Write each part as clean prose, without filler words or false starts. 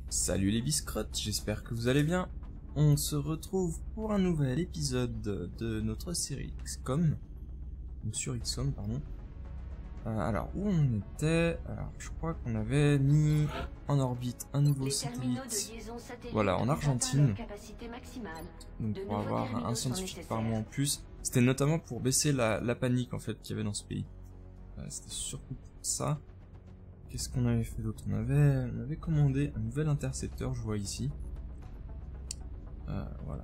Salut les biscrottes, j'espère que vous allez bien. On se retrouve pour un nouvel épisode de notre série XCOM. Ou sur XCOM, pardon. Alors, où on était? Alors, je crois qu'on avait mis en orbite un nouveau satellite. Voilà, en Argentine. Donc pour avoir un scientifique par mois en plus. C'était notamment pour baisser la panique en fait qu'il y avait dans ce pays. C'était surtout pour ça. Qu'est-ce qu'on avait fait d'autre? On avait commandé un nouvel intercepteur, je vois ici. Voilà.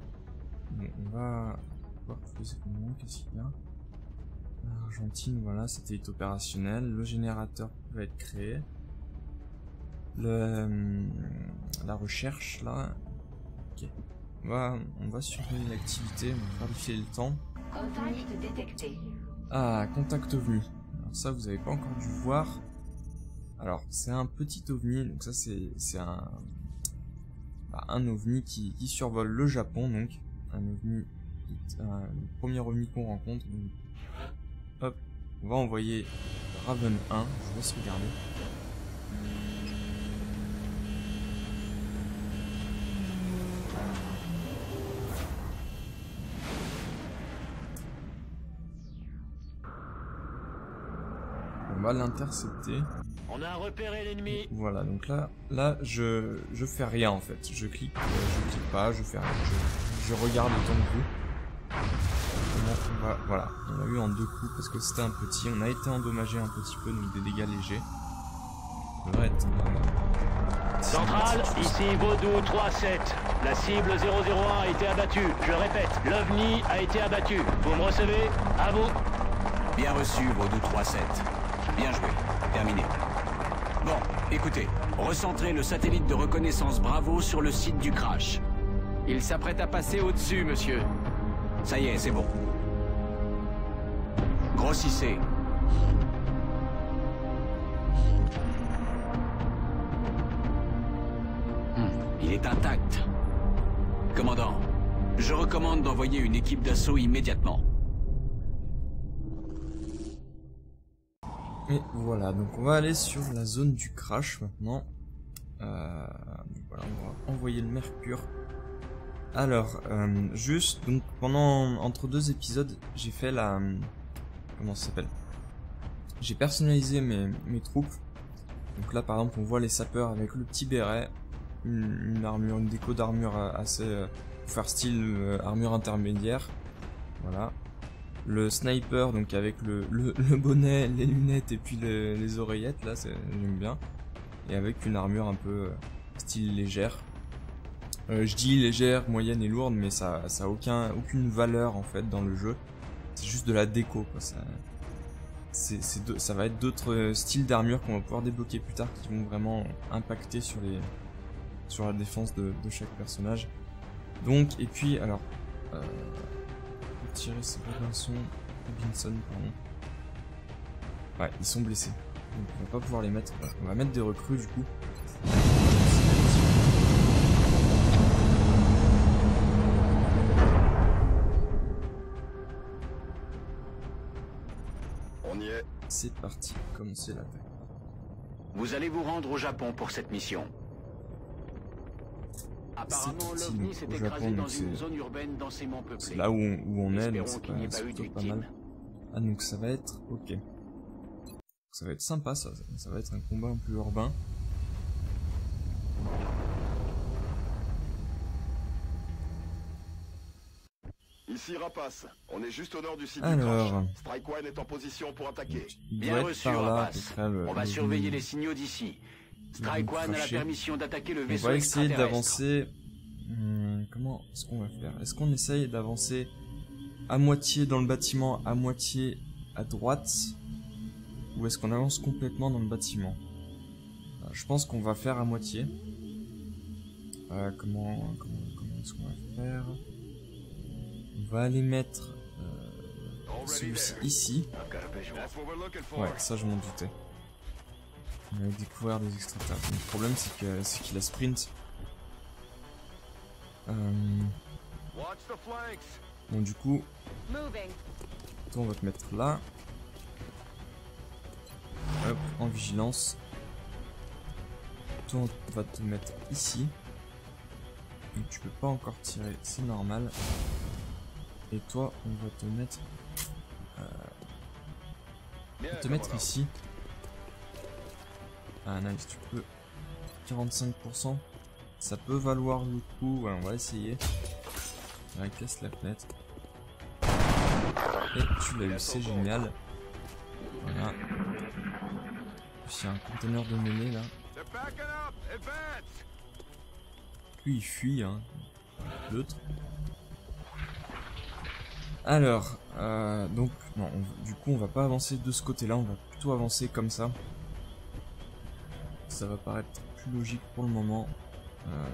Donc, on va voir qu'est-ce qu'il y a. Argentine, voilà, satellite opérationnel. Le générateur va être créé. La recherche, là. Ok. On va surveiller l'activité, on va vérifier le temps. Contact détecté. Ah, contact OVNI. Alors ça, vous avez pas encore dû voir. Alors, c'est un petit ovni, donc ça c'est un ovni qui survole le Japon, donc un ovni, le premier ovni qu'on rencontre. Donc, hop, on va envoyer Raven 1, je vous laisse regarder. On va l'intercepter. On a repéré l'ennemi. Voilà, donc là je fais rien en fait. Je clique pas, je fais rien. Je regarde autant que vous. Voilà, on l'a eu en deux coups parce que c'était un petit. On a été endommagé un petit peu, donc des dégâts légers. Ça devrait être. Centrale, ici Vaudou 3-7. La cible 001 a été abattue. Je répète, l'OVNI a été abattu. Vous me recevez? À vous. Bien reçu, Vaudou 3-7. Bien joué. Terminé. Bon, écoutez, recentrez le satellite de reconnaissance Bravo sur le site du crash. Il s'apprête à passer au-dessus, monsieur. Ça y est, c'est bon. Grossissez. Il est intact. Commandant, je recommande d'envoyer une équipe d'assaut immédiatement. Et voilà, donc on va aller sur la zone du crash maintenant. Voilà, on va envoyer le Mercure. Alors, juste, donc entre deux épisodes, j'ai fait la... Comment ça s'appelle? J'ai personnalisé mes troupes. Donc là, par exemple, on voit les sapeurs avec le petit béret, une armure, une déco d'armure assez... pour faire style armure intermédiaire. Voilà. Le sniper, donc avec le bonnet, les lunettes et puis les oreillettes, là, j'aime bien. Et avec une armure un peu style légère. Je dis légère, moyenne et lourde, mais ça a aucune valeur en fait dans le jeu. C'est juste de la déco, quoi. Ça va être d'autres styles d'armure qu'on va pouvoir débloquer plus tard qui vont vraiment impacter sur la défense de chaque personnage. Donc, et puis, alors... tirer ces Robinson, pardon. Ouais, ils sont blessés. Donc on va pas pouvoir les mettre. On va mettre des recrues du coup. On y est. C'est parti, commencer l'attaque. Vous allez vous rendre au Japon pour cette mission. Apparemment, l'OVNI s'est écrasé dans une zone urbaine densément peuplée. C'est là où on est, donc Espérons qu'il n'y ait pas eu de plutôt pas victimes. mal. Ah, donc ça va être... Ok. Ça va être sympa, ça va être un combat un peu urbain. Ici Rapace, on est juste au nord du site Alors... du crash. Strike One est en position pour attaquer. Donc, il Bien doit être reçu, par là, à peu Rapace. près, On va surveiller les signaux d'ici. Strike One a la crasher. permission d'attaquer le On vaisseau va essayer extraterrestre. d'avancer... comment est-ce qu'on va faire? Est-ce qu'on essaye d'avancer à moitié dans le bâtiment, à moitié à droite? Ou est-ce qu'on avance complètement dans le bâtiment? Je pense qu'on va faire à moitié. Comment est-ce qu'on va faire? On va aller mettre celui-ci ici. Ouais, ça je m'en doutais. On va découvrir des extraterrestres. Le problème c'est qu'il a sprint. Bon du coup, toi on va te mettre là. Hop, en vigilance. Toi, on va te mettre ici. Donc tu peux pas encore tirer, c'est normal. Et toi, on va te mettre... ici. Ah nice, tu peux. 45%. Ça peut valoir le coup. Ouais, on va essayer. Ouais, casse la fenêtre. Et tu l'as eu, c'est génial. Voilà. Il y a un conteneur de mêlée là. Lui il fuit, hein. L'autre. Alors, donc, non, du coup on va pas avancer de ce côté-là, on va plutôt avancer comme ça. Ça va paraître plus logique pour le moment.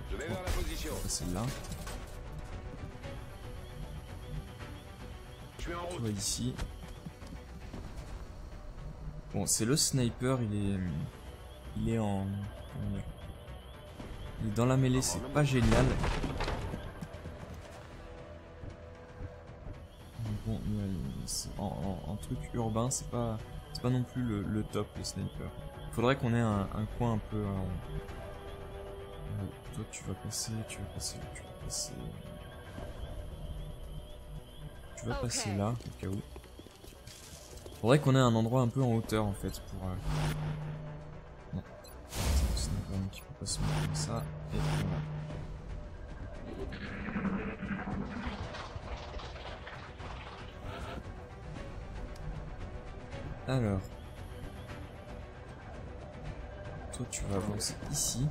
Je vais vers la position. Celle-là. Je suis en route. Toi ici. Bon, c'est le sniper, il est en... Il est dans la mêlée, c'est pas génial. Bon, en truc urbain, c'est pas non plus le top, le sniper. Faudrait qu'on ait un coin un peu... toi tu vas passer là, au cas où. Faudrait qu'on ait un endroit un peu en hauteur en fait pour... Non. C'est le sniper qui peut pas se mettre comme ça. Et voilà. Alors, toi tu vas avancer ici.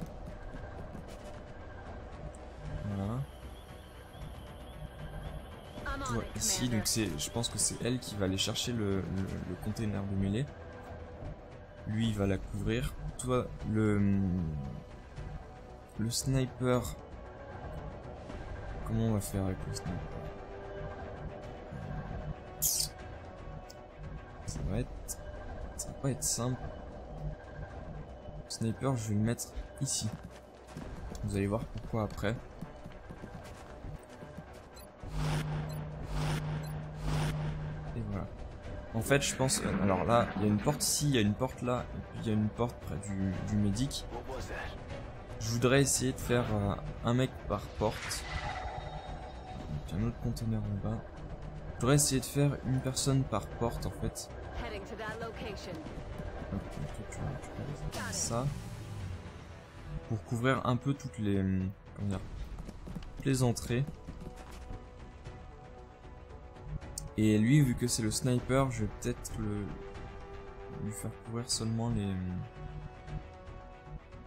Voilà. Toi ici, donc je pense que c'est elle qui va aller chercher le container de mêlée. Lui il va la couvrir. Toi le sniper. Comment on va faire avec le sniper? Ça va pas être simple. Le sniper, je vais le mettre ici. Vous allez voir pourquoi après. Et voilà. En fait, je pense... Alors là, il y a une porte ici, il y a une porte là, et puis il y a une porte près du médic. Je voudrais essayer de faire un mec par porte. Il y a un autre conteneur en bas. Je voudrais essayer de faire une personne par porte en fait. Donc, tu peux faire ça. Pour couvrir un peu toutes les... Comment dire, toutes les entrées. Et lui, vu que c'est le sniper, je vais peut-être lui faire couvrir seulement les...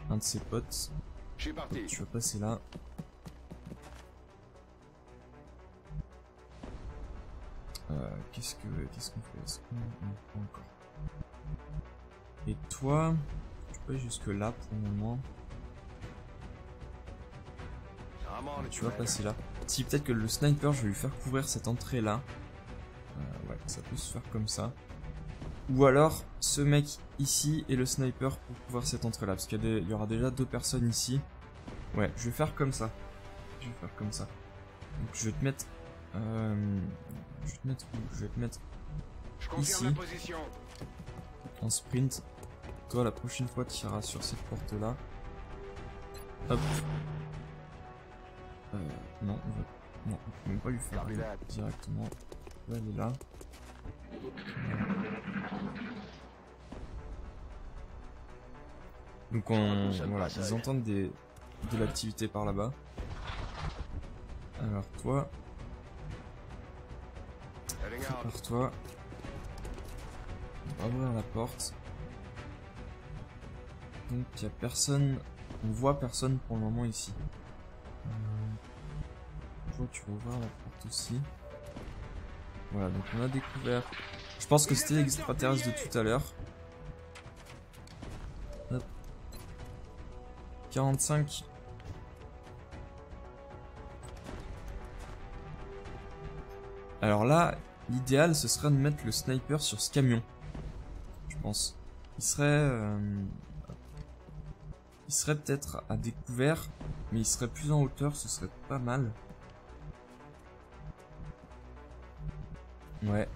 un de ses potes. Je suis parti. Donc, tu vas passer là. Qu'est-ce qu'on fait? Est-ce qu'on peut encore? Et toi, tu peux aller jusque là pour le moment. Tu vas passer là. Si peut-être que le sniper, je vais lui faire couvrir cette entrée là. Ouais, ça peut se faire comme ça. Ou alors ce mec ici et le sniper pour couvrir cette entrée là, parce qu'il y aura déjà deux personnes ici. Ouais, je vais faire comme ça. Je Donc je vais te mettre. Je vais te mettre ici. En sprint. Toi la prochaine fois tu iras sur cette porte là. Hop. Non, on peut même pas lui faire directement. Là, elle est là. Donc voilà, ils entendent de l'activité par là-bas. Alors toi, prépare-toi. On va ouvrir la porte. Donc il y a personne, on voit personne pour le moment ici. Toi tu vas ouvrir la porte aussi. Voilà, donc on a découvert. Je pense que c'était l'extraterrestre de tout à l'heure. 45. Alors là, l'idéal ce serait de mettre le sniper sur ce camion. Je pense. Il serait peut-être à découvert, mais il serait plus en hauteur, ce serait pas mal. Ouais.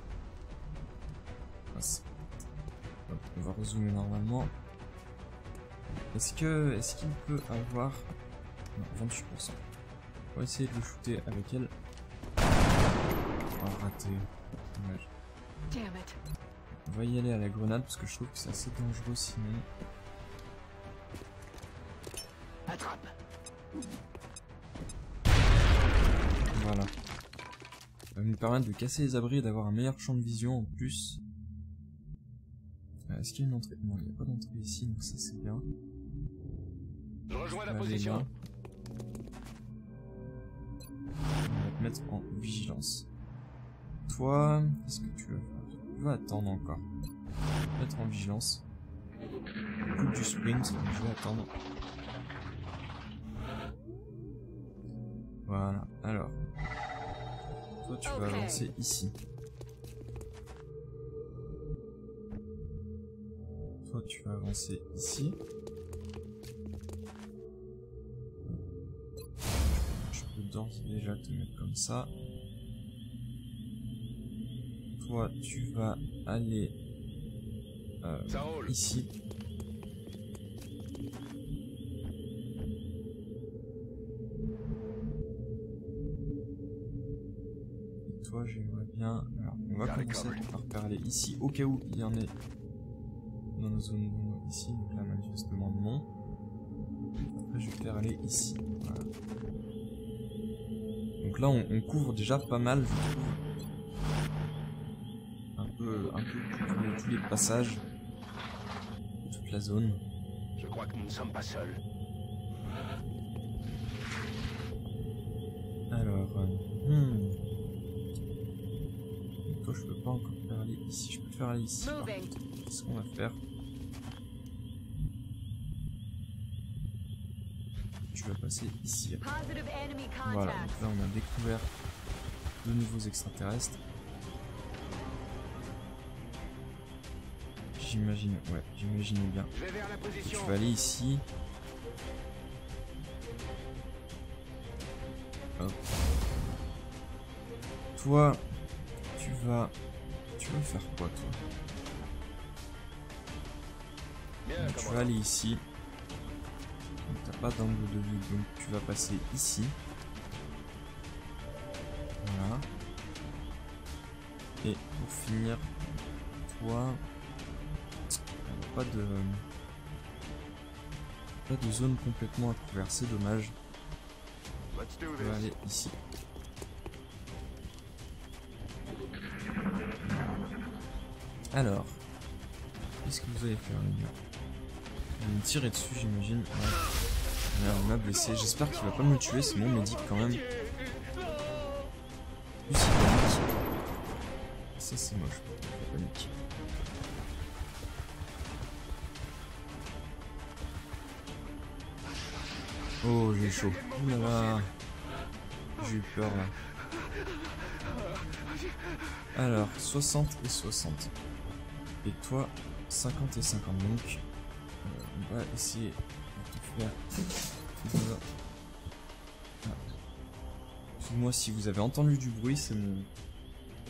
On va rezoomer normalement. Est-ce qu'il peut avoir... Non, 28%. On va essayer de le shooter avec elle. Oh, raté. Dommage. On va y aller à la grenade parce que je trouve que c'est assez dangereux sinon. Attrape. Voilà. Ça va nous permettre de casser les abris et d'avoir un meilleur champ de vision en plus. Est-ce qu'il y a une entrée? Non, il n'y a pas d'entrée ici, donc ça c'est bien. Je rejoins la Allez, position. là. On va te mettre en vigilance. Toi, qu'est-ce que tu veux faire? Tu vas attendre encore. Mettre en vigilance. Coupe du sprint, je vais attendre. Voilà, alors. Toi tu vas avancer ici. Toi tu vas avancer ici. Je peux d'ores et déjà te mettre comme ça. Toi tu vas aller Ça roule. ici. Toi j'aimerais bien... Alors on va commencer par parler ici au cas où il y en ait dans nos zones ici, donc là manifestement non. Après je vais faire aller ici. Voilà. Donc là on couvre déjà pas mal je trouve. Un peu tous les passages de toute la zone. Je crois que nous ne sommes pas seuls. Alors, toi je peux pas encore faire aller ici, je peux faire aller ici. Qu'est-ce qu'on va faire? Tu vas passer ici. Voilà, donc là on a découvert de nouveaux extraterrestres. J'imagine, ouais, j'imagine bien. Je vais vers la position. Tu vas aller ici. Hop. Toi, tu vas faire quoi, toi? Bien, Tu vas aller ici. Donc t'as pas d'angle de vue, donc tu vas passer ici. Voilà. Et pour finir, toi, pas de zone complètement à couvert, c'est dommage. let's do Je vais this. aller ici. Alors, qu'est-ce que vous allez faire les gars? Il va me tirer dessus j'imagine. Ouais. Alors, il m'a blessé, j'espère qu'il va pas me tuer, c'est mon médic quand même. Plus il panique. Ça c'est moche, il panique. Oh j'ai chaud. Ouh là là. J'ai eu peur là. Alors 60 et 60. Et toi 50 et 50 donc on va essayer de faire. Excusez-moi si vous avez entendu du bruit, c'est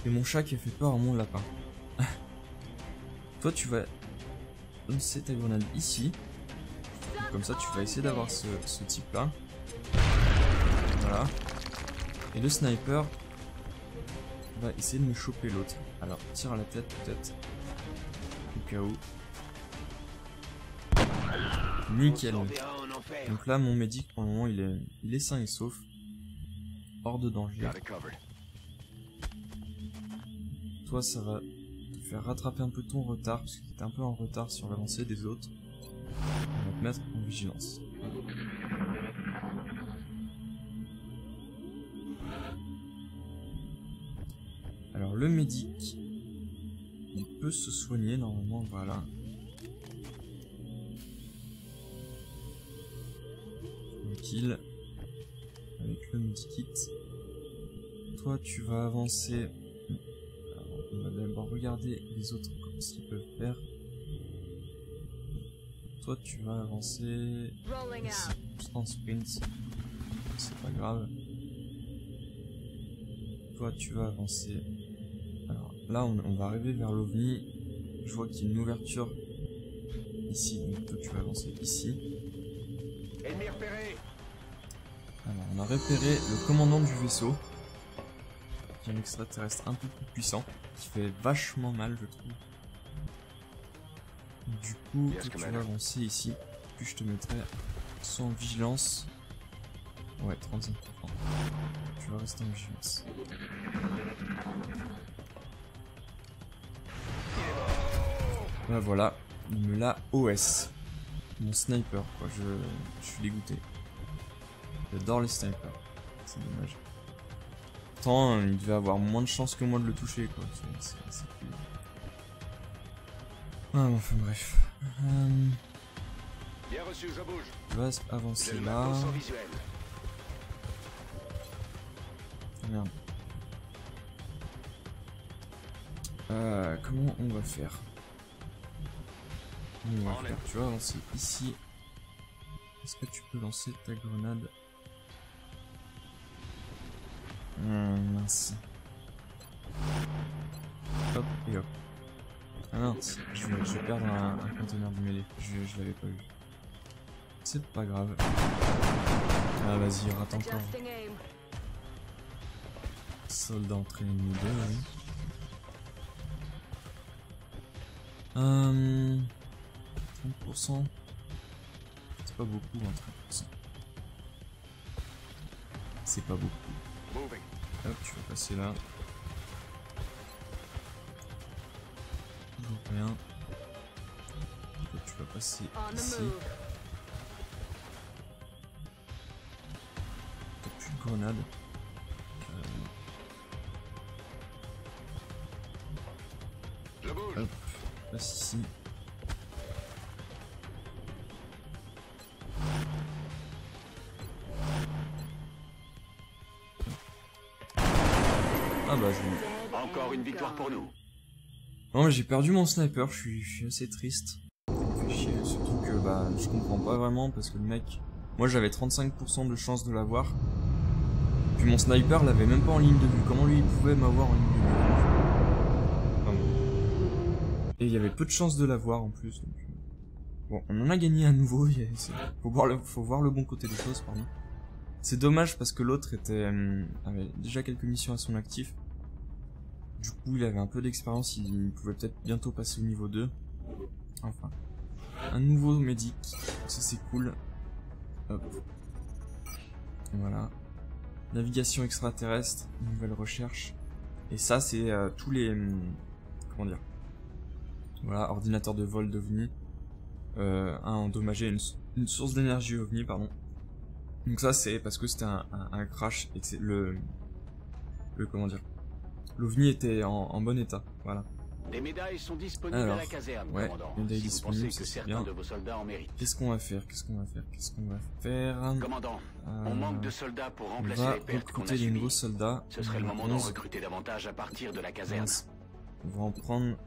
mon chat qui a fait peur à mon lapin. Toi tu vas lancer ta grenade ici. Comme ça tu vas essayer d'avoir ce type là. Voilà. Et le sniper va essayer de me choper l'autre. Alors tire à la tête peut-être. Au cas où. Nickel. Donc là mon médic pour le moment il est sain et sauf. Hors de danger. Got it covered. Toi ça va te faire rattraper un peu ton retard parce que tu étais un peu en retard sur l'avancée des autres. On va te mettre en vigilance. Alors le médic, il peut se soigner normalement, voilà. Tranquille. Avec le medikit. Toi tu vas avancer. Alors, on va d'abord regarder les autres comme ce qu'ils peuvent faire. Toi tu vas avancer ici, en sprint, c'est pas grave. Toi tu vas avancer. Alors là on va arriver vers l'OVNI. Je vois qu'il y a une ouverture ici, donc toi tu vas avancer ici. Ennemi repéré. Alors on a repéré le commandant du vaisseau, qui est un extraterrestre un peu plus puissant, qui fait vachement mal je trouve. Du coup, toi, tu vas avancer ici, puis je te mettrai soit en vigilance. Ouais, 35%. Tu vas rester en vigilance. Bah voilà, il me l'a OS. Mon sniper quoi, je suis dégoûté. J'adore les snipers, c'est dommage. Pourtant, il devait avoir moins de chance que moi de le toucher quoi. C'est cool. Ah bon, enfin bref. Bien reçu, je bouge. Je vais avancer J'ai le là. matos en visuel. Merde. Comment on va faire? On va faire, tu vas avancer ici. Est-ce que tu peux lancer ta grenade? Mince. Hop et hop. Ah mince, je vais perdre un conteneur de mêlée. Je l'avais pas vu. C'est pas grave. Ah vas-y, rate encore. Soldat entraîné de 2, oui. 30%. C'est pas beaucoup, hein, 30%. C'est pas beaucoup. Hop, tu vas passer là. Toujours rien. Toi, tu vas passer ici. T'as plus de grenade. Hop, passe ici. Ah bah je... Encore une victoire pour nous. Non mais j'ai perdu mon sniper, je suis assez triste. Ça me fait chier, surtout que bah je comprends pas vraiment parce que le mec... Moi j'avais 35% de chance de l'avoir. Puis mon sniper l'avait même pas en ligne de vue. Comment lui il pouvait m'avoir en ligne de vue? Enfin, bon. Et il y avait peu de chance de l'avoir en plus. Donc... Bon, on en a gagné à nouveau. Faut voir le bon côté des choses, pardon. C'est dommage parce que l'autre avait déjà quelques missions à son actif. Du coup, il avait un peu d'expérience, il pouvait peut-être bientôt passer au niveau 2. Enfin. Un nouveau médic, ça c'est cool. Hop. Voilà. Navigation extraterrestre, nouvelle recherche. Et ça c'est tous les... comment dire? Voilà, ordinateur de vol d'OVNI. Un endommagé, une source d'énergie OVNI, pardon. Donc ça c'est parce que c'était un crash et que c'est le comment dire, l'OVNI était en bon état, voilà. Des médailles sont disponibles à la caserne, ouais, commandant. médailles Si vous disponibles, pensez que c'est certains bien. de vos soldats en méritent. Qu'est-ce qu'on va faire? Commandant, on manque de soldats pour remplacer on va les pertes qu'on a recruter les nouveaux subies. soldats. Ce serait le moment d'en recruter davantage à partir de la caserne. Mince. On va en prendre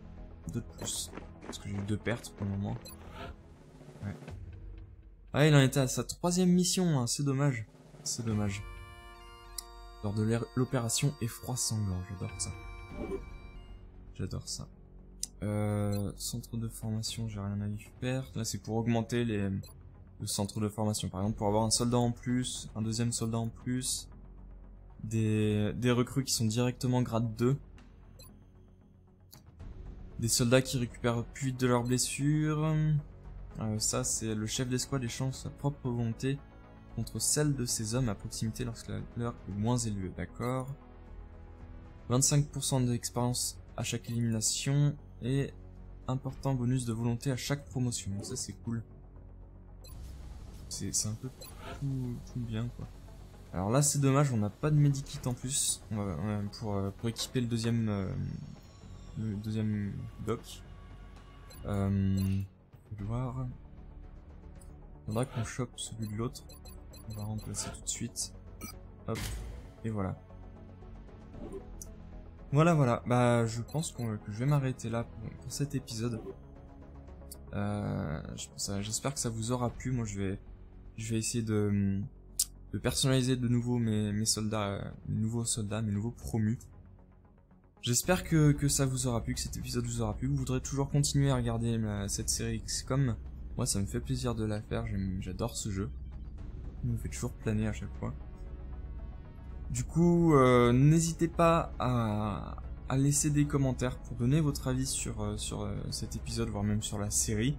2 de plus. Parce que j'ai eu 2 pertes pour le moment. Ouais. Ah, il en était à sa 3e mission, hein. C'est dommage. C'est dommage. Lors de l'opération Effroi Sanglant, j'adore ça. J'adore ça. Centre de formation, j'ai rien à y faire. Là, c'est pour augmenter le centre de formation. Par exemple, pour avoir un soldat en plus, un deuxième soldat en plus. Des recrues qui sont directement grade 2. Des soldats qui récupèrent plus vite de leurs blessures. Ça, c'est le chef d'escouade échange sa propre volonté contre celle de ses hommes à proximité lorsque la leur est moins élevée. D'accord. 25% d'expérience à chaque élimination et important bonus de volonté à chaque promotion. Donc ça, c'est cool. C'est un peu tout bien, quoi. Alors là, c'est dommage, on n'a pas de medikit en plus pour équiper le deuxième doc. Voir. Faudra qu'on chope celui de l'autre. On va remplacer tout de suite. Hop. Et voilà. Voilà. Bah, je pense que je vais m'arrêter là pour cet épisode. J'espère que ça vous aura plu. Moi, je vais essayer de personnaliser de nouveau mes soldats, mes nouveaux promus. J'espère que ça vous aura plu, que cet épisode vous aura plu, que vous voudrez toujours continuer à regarder cette série XCOM. Moi ça me fait plaisir de la faire, j'adore ce jeu. Il me fait toujours planer à chaque fois. Du coup, n'hésitez pas à laisser des commentaires pour donner votre avis sur cet épisode, voire même sur la série.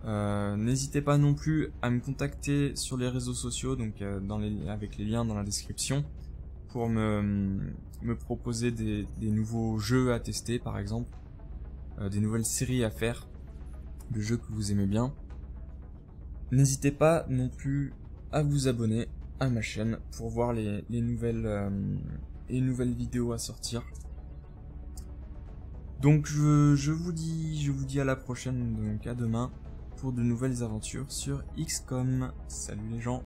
N'hésitez pas non plus à me contacter sur les réseaux sociaux, donc avec les liens dans la description, pour me proposer des nouveaux jeux à tester par exemple, des nouvelles séries à faire, de jeux que vous aimez bien. N'hésitez pas non plus à vous abonner à ma chaîne pour voir les nouvelles vidéos à sortir. Donc je vous dis à la prochaine, donc à demain pour de nouvelles aventures sur XCOM. Salut les gens.